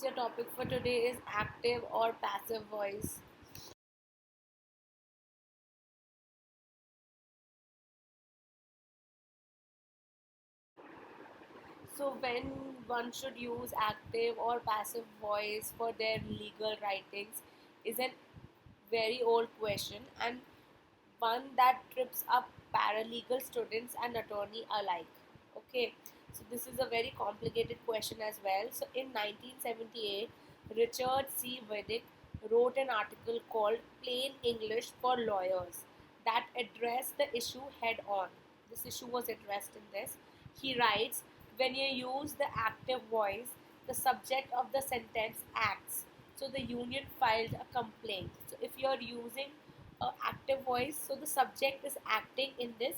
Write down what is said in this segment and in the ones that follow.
Your topic for today is active or passive voice. So, when one should use active or passive voice for their legal writings is a very old question and one that trips up paralegal students and attorney alike. Okay, so this is a very complicated question as well. So, in 1978, Richard C. Weddick wrote an article called Plain English for Lawyers that addressed the issue head on. This issue was addressed in this. He writes, when you use the active voice, the subject of the sentence acts. So the union filed a complaint. So if you are using active voice, so the subject is acting in this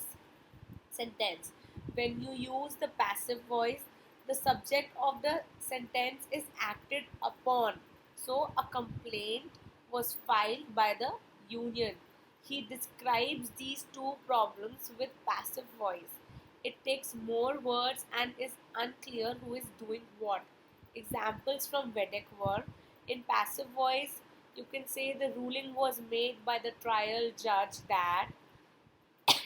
sentence. When you use the passive voice, the subject of the sentence is acted upon. So a complaint was filed by the union. He describes these two problems with passive voice. It takes more words and is unclear who is doing what. Examples from Vedic were in passive voice, you can say the ruling was made by the trial judge that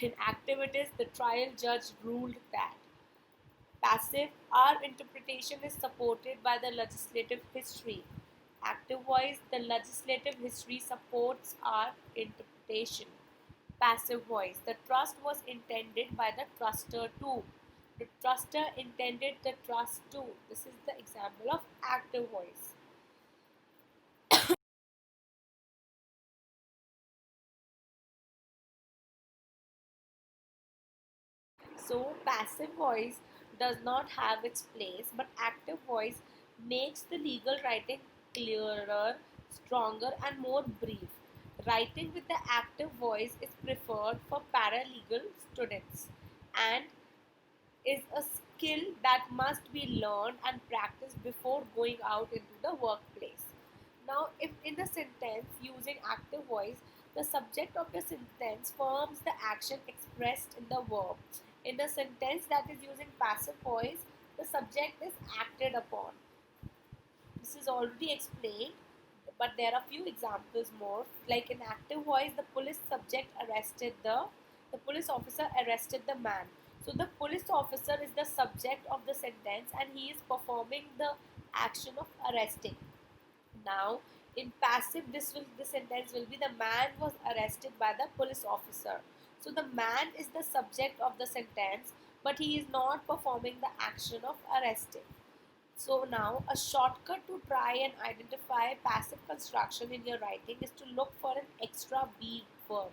in activities, the trial judge ruled that. Passive, our interpretation is supported by the legislative history. Active voice, the legislative history supports our interpretation. Passive voice, the trust was intended by the truster too. The truster intended the trust too. This is the example of active voice. So, passive voice does not have its place, but active voice makes the legal writing clearer, stronger, and more brief. Writing with the active voice is preferred for paralegal students and is a skill that must be learned and practiced before going out into the workplace. Now, if in a sentence using active voice, the subject of the sentence forms the action expressed in the verb. In a sentence that is using passive voice, the subject is acted upon. This is already explained, but there are few examples more. Like in active voice, the police officer arrested the man. So the police officer is the subject of the sentence and he is performing the action of arresting. Now, in passive, this sentence will be the man was arrested by the police officer. So the man is the subject of the sentence, but he is not performing the action of arresting. So now a shortcut to try and identify passive construction in your writing is to look for an extra be verb.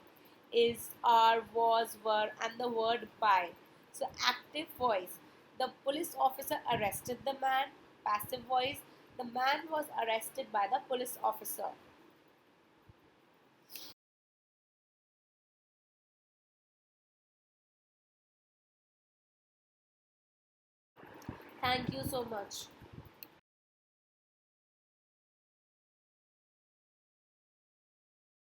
Is, are, was, were, and the word by. So active voice. The police officer arrested the man. Passive voice. The man was arrested by the police officer. Thank you so much.